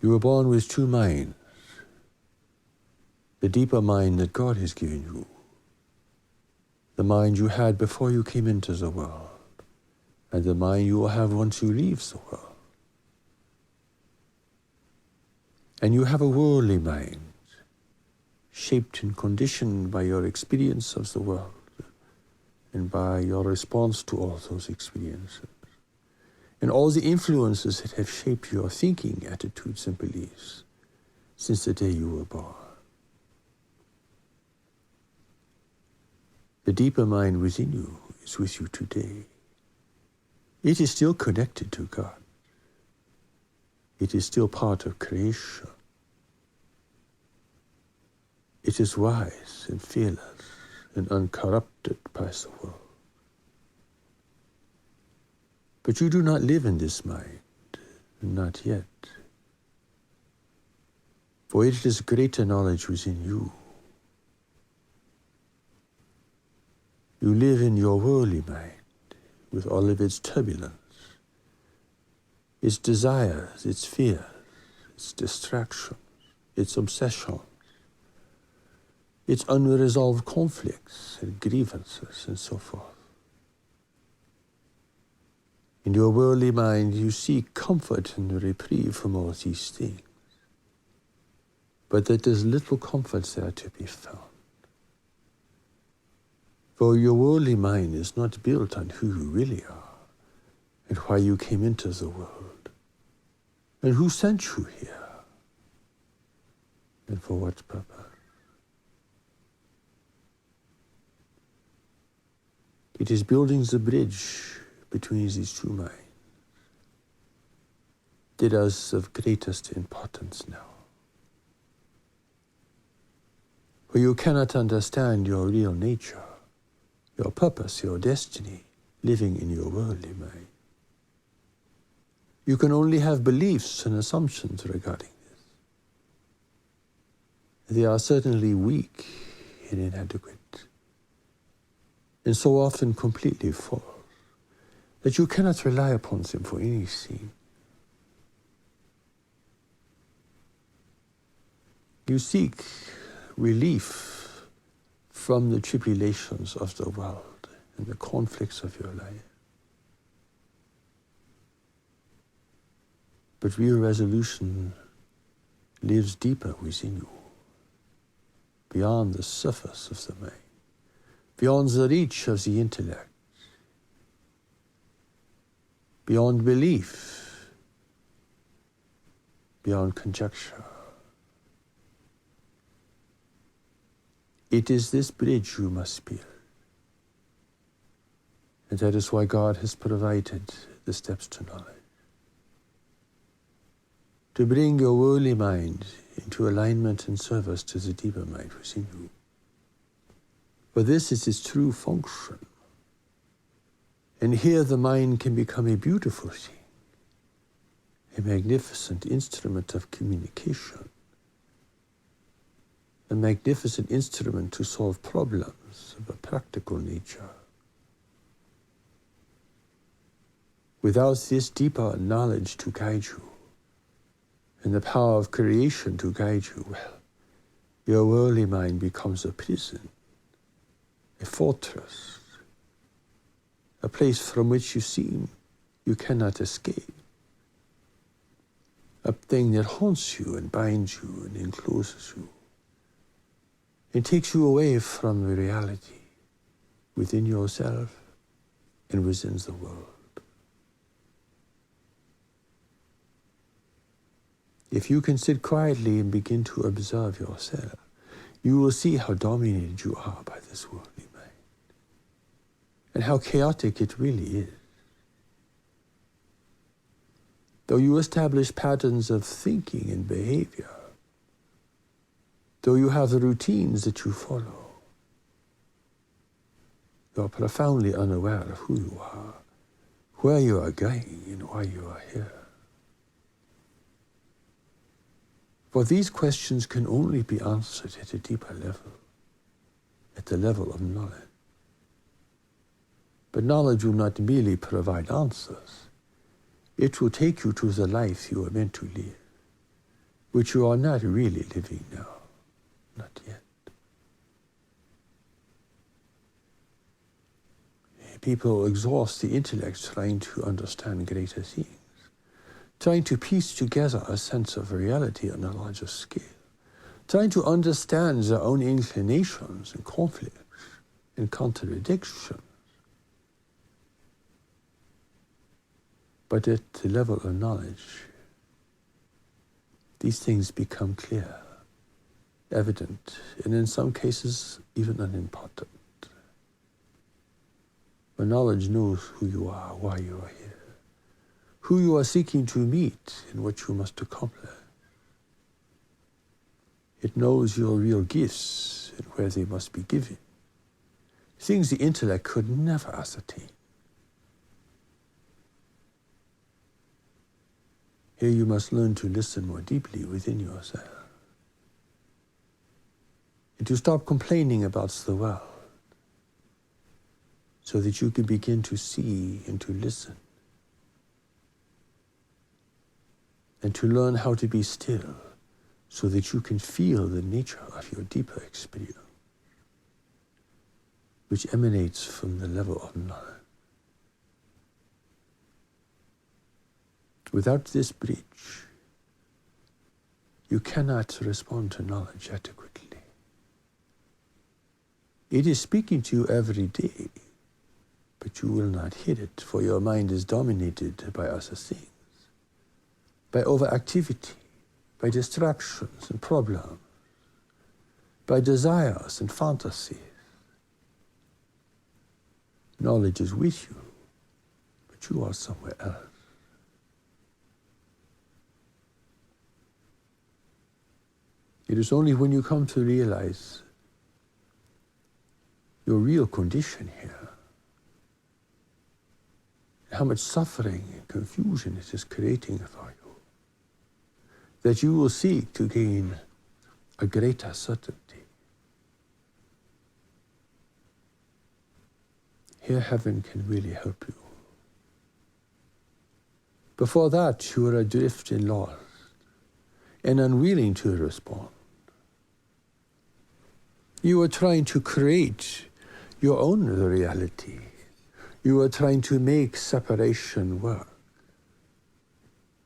You were born with two minds. The deeper mind that God has given you, the mind you had before you came into the world, and the mind you will have once you leave the world. And you have a worldly mind, shaped and conditioned by your experience of the world and by your response to all those experiences, and all the influences that have shaped your thinking, attitudes, and beliefs since the day you were born. The deeper mind within you is with you today. It is still connected to God. It is still part of creation. It is wise and fearless and uncorrupted by the world. But you do not live in this mind, not yet. For it is greater knowledge within you. You live in your worldly mind with all of its turbulence, its desires, its fears, its distractions, its obsessions, its unresolved conflicts and grievances and so forth. In your worldly mind, you seek comfort and reprieve from all these things, but that there's little comfort there to be found. For your worldly mind is not built on who you really are and why you came into the world and who sent you here and for what purpose. It is building the bridge between these two minds that is of greatest importance now. For you cannot understand your real nature, your purpose, your destiny, living in your worldly mind. You can only have beliefs and assumptions regarding this. They are certainly weak and inadequate, and so often completely false, that you cannot rely upon them for anything. You seek relief from the tribulations of the world and the conflicts of your life. But real resolution lives deeper within you, beyond the surface of the mind, beyond the reach of the intellect, beyond belief, beyond conjecture. It is this bridge you must build. And that is why God has provided the steps to knowledge. To bring your worldly mind into alignment and service to the deeper mind within you. For this is its true function. And here the mind can become a beautiful thing, a magnificent instrument of communication, a magnificent instrument to solve problems of a practical nature. Without this deeper knowledge to guide you, and the power of creation to guide you, well, your worldly mind becomes a prison, a fortress, a place from which you cannot escape, a thing that haunts you and binds you and encloses you. It takes you away from the reality within yourself and within the world. If you can sit quietly and begin to observe yourself, you will see how dominated you are by this worldly mind and how chaotic it really is. Though you establish patterns of thinking and behavior, though you have the routines that you follow, you are profoundly unaware of who you are, where you are going, and why you are here. For these questions can only be answered at a deeper level, at the level of knowledge. But knowledge will not merely provide answers. It will take you to the life you are meant to live. which you are not really living now, not yet. People exhaust the intellect trying to understand greater things, trying to piece together a sense of reality on a larger scale, trying to understand their own inclinations and conflicts and contradictions. But at the level of knowledge, these things become clear, evident, and in some cases even unimportant. When knowledge knows who you are, why you are here, who you are seeking to meet, and what you must accomplish. It knows your real gifts and where they must be given, things the intellect could never ascertain. Here you must learn to listen more deeply within yourself, and to stop complaining about the world, so that you can begin to see and to listen, and to learn how to be still, so that you can feel the nature of your deeper experience, which emanates from the level of knowledge. Without this bridge, you cannot respond to knowledge adequately. It is speaking to you every day, but you will not hear it, for your mind is dominated by other things, by overactivity, by distractions and problems, by desires and fantasies. Knowledge is with you, but you are somewhere else. It is only when you come to realize your real condition here, how much suffering and confusion it is creating for you, that you will seek to gain a greater certainty. Here heaven can really help you. Before that, you are adrift and lost and unwilling to respond. You are trying to create your own reality. You are trying to make separation work,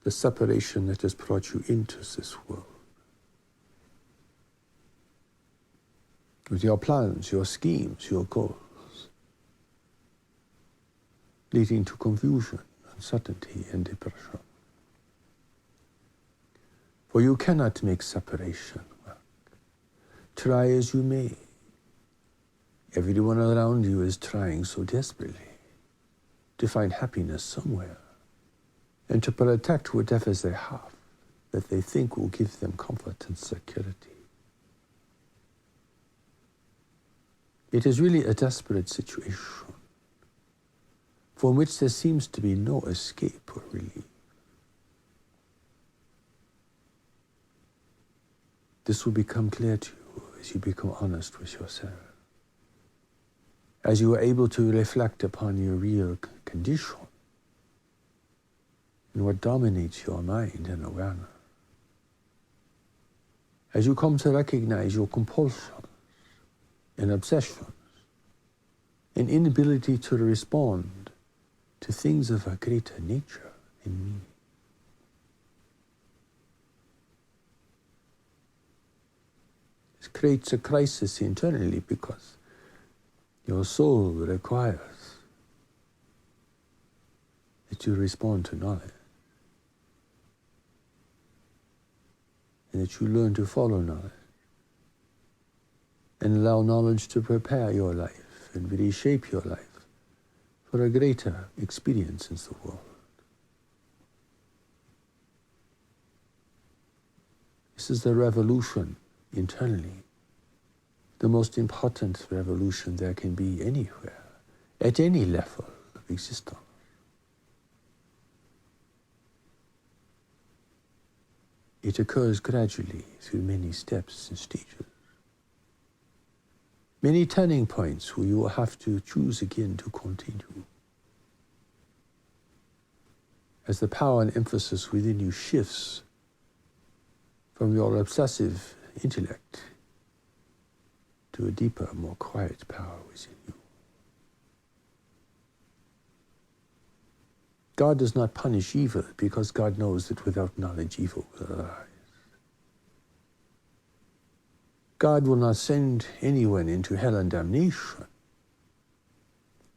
the separation that has brought you into this world. With your plans, your schemes, your goals, leading to confusion, uncertainty, and depression. For you cannot make separation work. Try as you may. Everyone around you is trying so desperately to find happiness somewhere and to protect whatever they have that they think will give them comfort and security. It is really a desperate situation from which there seems to be no escape or relief. This will become clear to you as you become honest with yourself, as you are able to reflect upon your real condition and what dominates your mind and awareness, as you come to recognize your compulsions and obsessions and inability to respond to things of a greater nature in me. This creates a crisis internally because your soul requires that you respond to knowledge and that you learn to follow knowledge and allow knowledge to prepare your life and reshape your life for a greater experience in the world. This is the revolution internally, the most important revolution there can be anywhere, at any level of existence. It occurs gradually through many steps and stages, many turning points where you will have to choose again to continue. As the power and emphasis within you shifts from your obsessive intellect to a deeper, more quiet power within you. God does not punish evil because God knows that without knowledge evil will arise. God will not send anyone into hell and damnation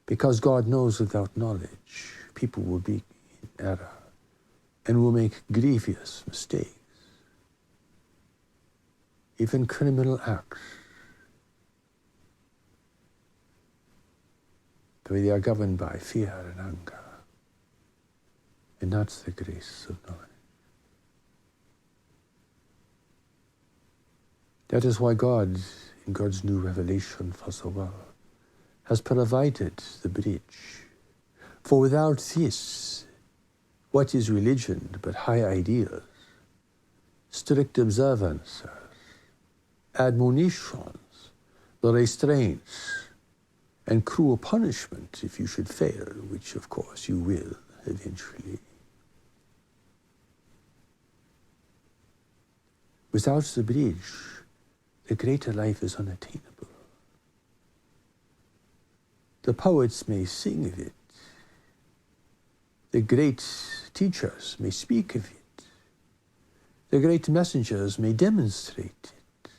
because God knows without knowledge people will be in error and will make grievous mistakes, even criminal acts, but they are governed by fear and anger, and not the grace of knowledge. That is why God, in God's new revelation for the world, has provided the bridge. For without this, what is religion but high ideals, strict observances, admonitions, the restraints, and cruel punishment if you should fail, which of course you will eventually. Without the bridge, the greater life is unattainable. The poets may sing of it. The great teachers may speak of it. The great messengers may demonstrate it.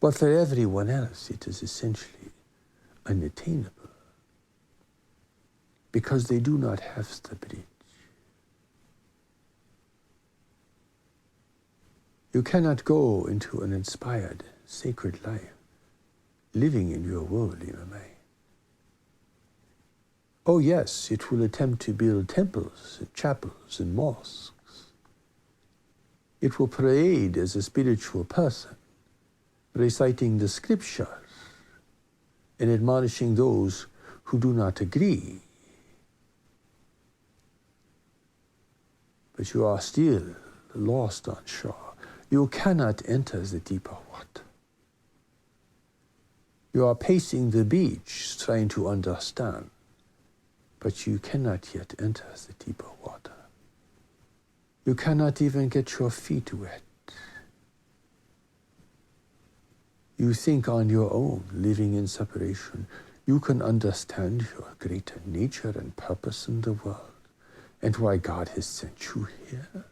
But for everyone else, it is essentially unattainable because they do not have the bridge. You cannot go into an inspired, sacred life living in your worldly mind. Oh yes, it will attempt to build temples and chapels and mosques. It will parade as a spiritual person, reciting the scriptures and admonishing those who do not agree. But you are still lost on shore. You cannot enter the deeper water. You are pacing the beach, trying to understand, but you cannot yet enter the deeper water. You cannot even get your feet wet. You think on your own, living in separation, you can understand your greater nature and purpose in the world, and why God has sent you here,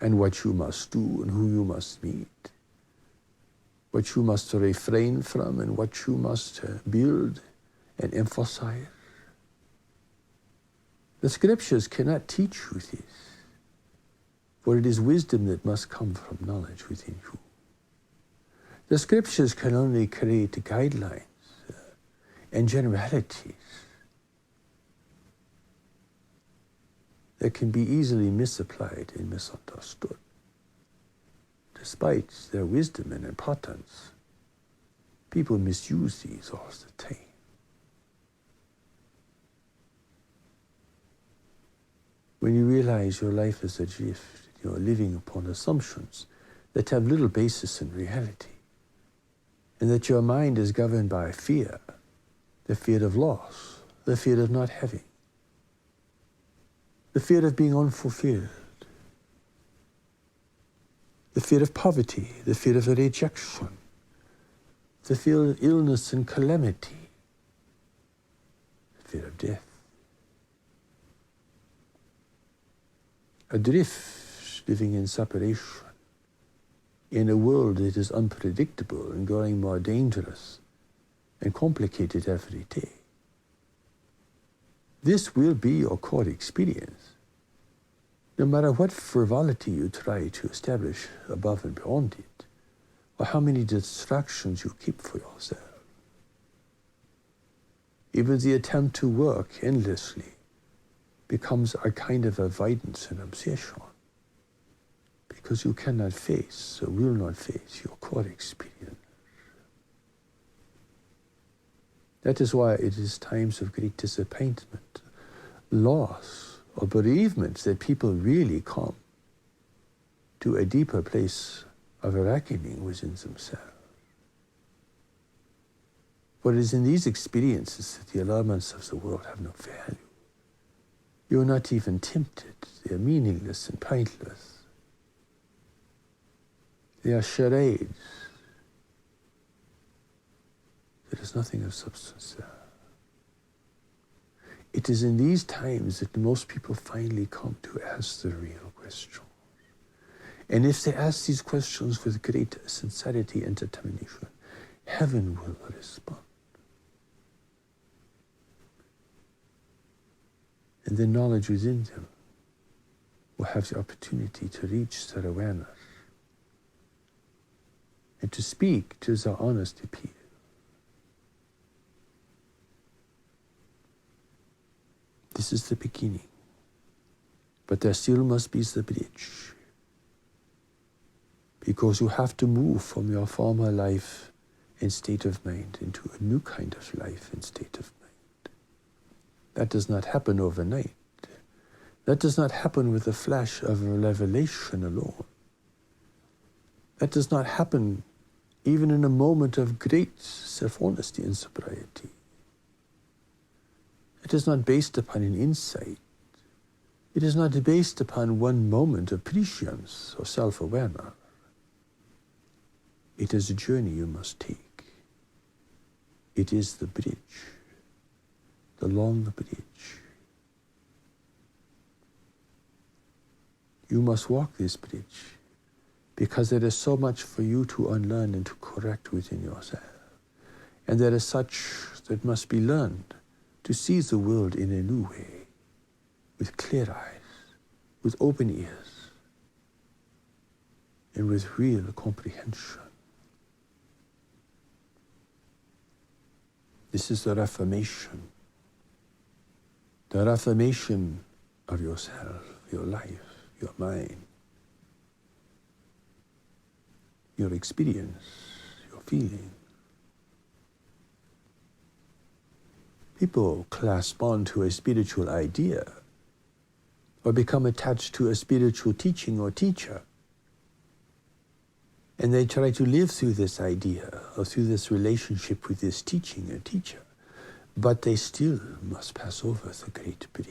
and what you must do and who you must meet, what you must refrain from and what you must build and emphasize. The scriptures cannot teach you this, for it is wisdom that must come from knowledge within you. The scriptures can only create guidelines and generalities that can be easily misapplied and misunderstood. Despite their wisdom and importance, people misuse these all the time. When you realize your life is a drift, you are living upon assumptions that have little basis in reality, and that your mind is governed by fear, the fear of loss, the fear of not having, the fear of being unfulfilled, the fear of poverty, the fear of rejection, the fear of illness and calamity, the fear of death. Adrift, living in separation, in a world that is unpredictable and growing more dangerous and complicated every day. This will be your core experience, no matter what frivolity you try to establish above and beyond it, or how many distractions you keep for yourself. Even the attempt to work endlessly becomes a kind of avoidance and obsession, because you cannot face or will not face your core experience. That is why it is times of great disappointment, loss, or bereavement that people really come to a deeper place of reckoning within themselves. For it is in these experiences that the allurements of the world have no value. You are not even tempted. They are meaningless and pointless. They are charades. There is nothing of substance there. It is in these times that most people finally come to ask the real questions. And if they ask these questions with great sincerity and determination, heaven will respond. And the knowledge within them will have the opportunity to reach their awareness and to speak to their honest appeal. This is the beginning, but there still must be the bridge, because you have to move from your former life and state of mind into a new kind of life and state of mind. That does not happen overnight. That does not happen with a flash of a revelation alone. That does not happen even in a moment of great self-honesty and sobriety. It is not based upon an insight. It is not based upon one moment of prescience or self-awareness. It is a journey you must take. It is the bridge, the long bridge. You must walk this bridge because there is so much for you to unlearn and to correct within yourself. And there is such that must be learned to see the world in a new way, with clear eyes, with open ears, and with real comprehension. This is the reformation of yourself, your life, your mind, your experience, your feeling. People clasp on to a spiritual idea or become attached to a spiritual teaching or teacher. And they try to live through this idea or through this relationship with this teaching or teacher. But they still must pass over the great bridge.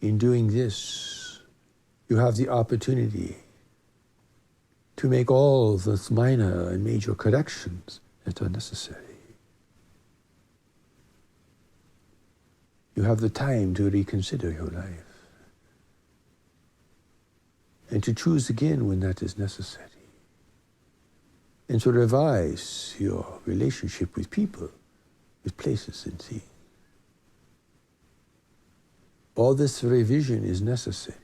In doing this, you have the opportunity to make all the minor and major corrections that are necessary. You have the time to reconsider your life and to choose again when that is necessary, and to revise your relationship with people, with places and things. All this revision is necessary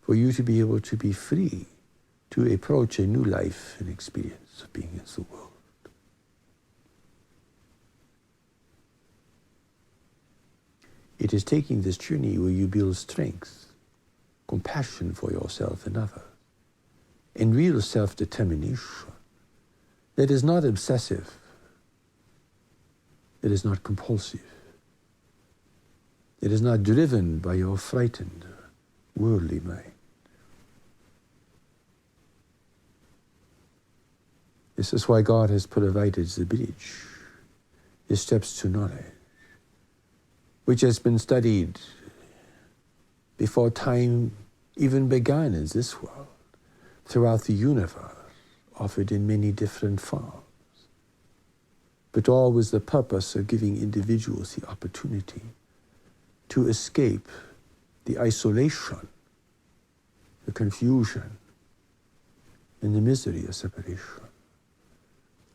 for you to be able to be free to approach a new life and experience of being in the world. It is taking this journey where you build strength, compassion for yourself and others, and real self-determination that is not obsessive, that is not compulsive, that is not driven by your frightened, worldly mind. This is why God has provided the bridge, the steps to knowledge, which has been studied before time even began in this world, throughout the universe, offered in many different forms, but all with the purpose of giving individuals the opportunity to escape the isolation, the confusion, and the misery of separation.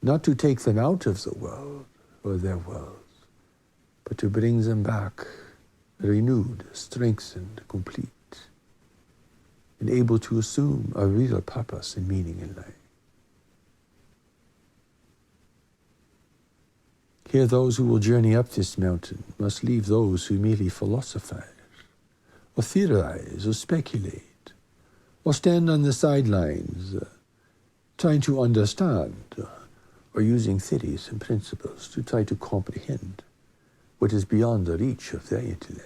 Not to take them out of the world or their worlds, but to bring them back renewed, strengthened, complete, and able to assume a real purpose and meaning in life. Here, those who will journey up this mountain must leave those who merely philosophize, or theorize, or speculate, or stand on the sidelines, trying to understand, or using theories and principles to try to comprehend what is beyond the reach of their intellect.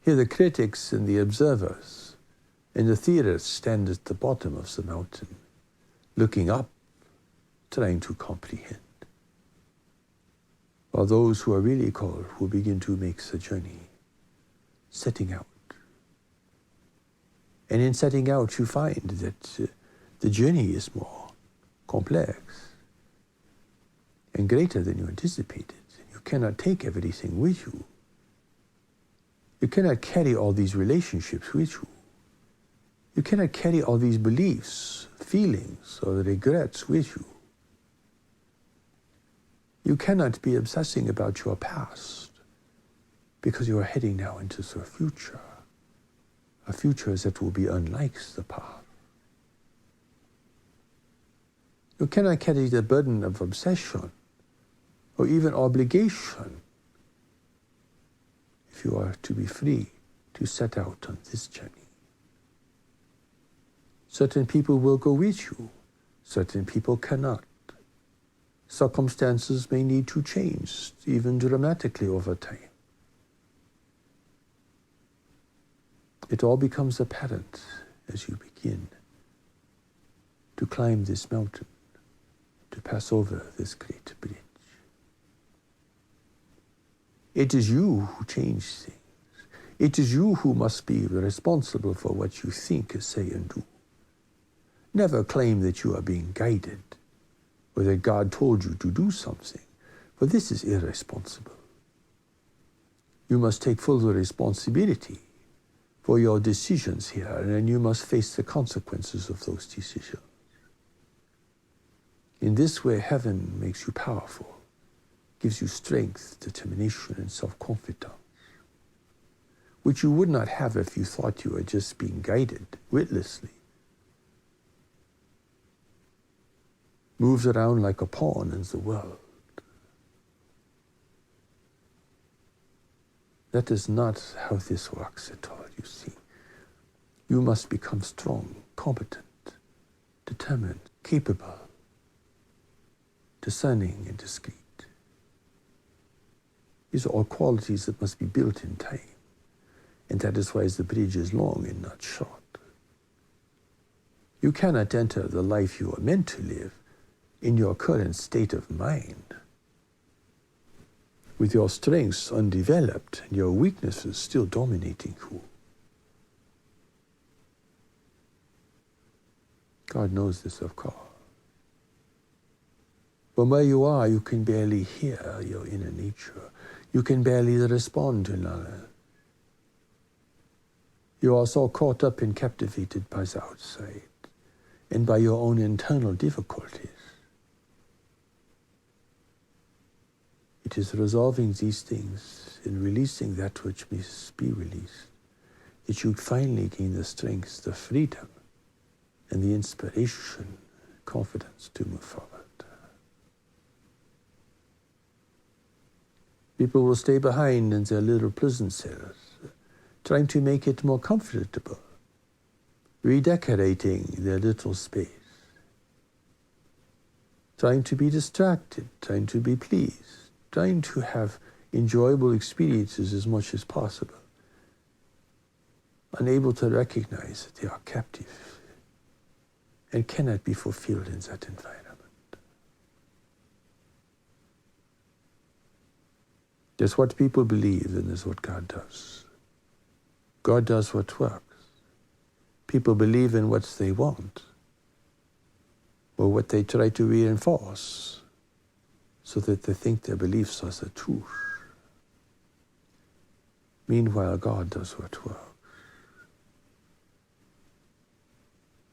Here the critics and the observers and the theorists stand at the bottom of the mountain, looking up, trying to comprehend. While those who are really called will begin to make the journey, setting out. And in setting out, you find that the journey is more complex and greater than you anticipated. You cannot take everything with you. You cannot carry all these relationships with you. You cannot carry all these beliefs, feelings, or regrets with you. You cannot be obsessing about your past because you are heading now into the future. A future that will be unlike the past. You cannot carry the burden of obsession or even obligation if you are to be free to set out on this journey. Certain people will go with you, certain people cannot. Circumstances may need to change, even dramatically over time. It all becomes apparent as you begin to climb this mountain, to pass over this great bridge. It is you who change things. It is you who must be responsible for what you think, say, and do. Never claim that you are being guided or that God told you to do something, for this is irresponsible. You must take full responsibility for your decisions here, and you must face the consequences of those decisions. In this way, heaven makes you powerful, gives you strength, determination, and self-confidence, which you would not have if you thought you were just being guided witlessly. Moves around like a pawn in the world. That is not how this works at all, you see. You must become strong, competent, determined, capable, discerning, and discreet. These are all qualities that must be built in time. And that is why the bridge is long and not short. You cannot enter the life you are meant to live in your current state of mind, with your strengths undeveloped and your weaknesses still dominating you. God knows this, of course. From where you are, you can barely hear your inner nature. You can barely respond to knowledge. You are so caught up and captivated by the outside and by your own internal difficulties. It is resolving these things and releasing that which must be released that you finally gain the strength, the freedom, and the inspiration, confidence to move forward. People will stay behind in their little prison cells, trying to make it more comfortable, redecorating their little space, trying to be distracted, trying to be pleased, trying to have enjoyable experiences as much as possible, unable to recognize that they are captive and cannot be fulfilled in that environment. That's what people believe, and that's what God does. God does what works. People believe in what they want, or what they try to reinforce, so that they think their beliefs are the truth. Meanwhile, God does what works.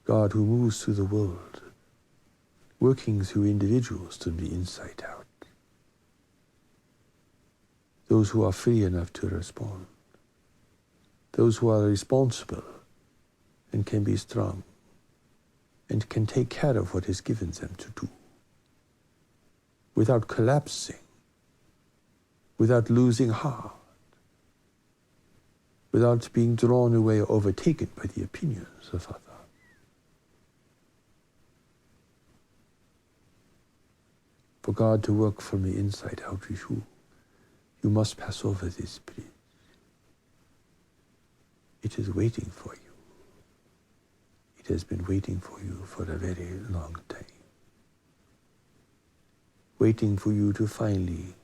God who moves through the world, working through individuals to be inside out. Those who are free enough to respond. Those who are responsible and can be strong and can take care of what is given them to do, without collapsing, without losing heart, without being drawn away or overtaken by the opinions of others. For God to work from the inside out with you, you must pass over this bridge. It is waiting for you. It has been waiting for you for a very long time. Waiting for you to finally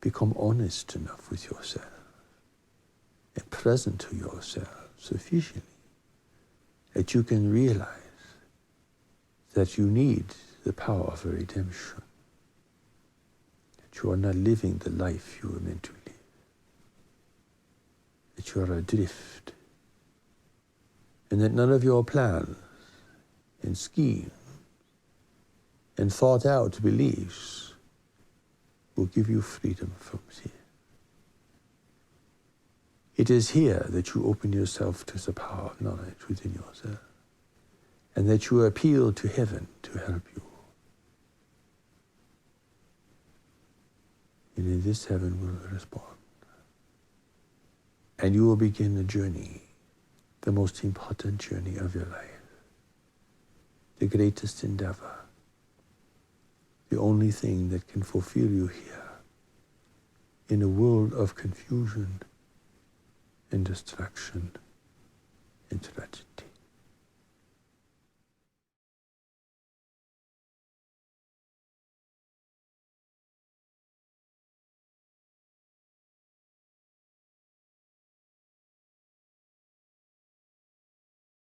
become honest enough with yourself and present to yourself sufficiently that you can realize that you need the power of redemption, that you are not living the life you were meant to live, that you are adrift, and that none of your plans and schemes and thought out beliefs will give you freedom from sin. It is here that you open yourself to the power of knowledge within yourself, and that you appeal to heaven to help you. And in this, heaven will respond. And you will begin a journey, the most important journey of your life, the greatest endeavor, the only thing that can fulfill you here in a world of confusion and destruction and tragedy.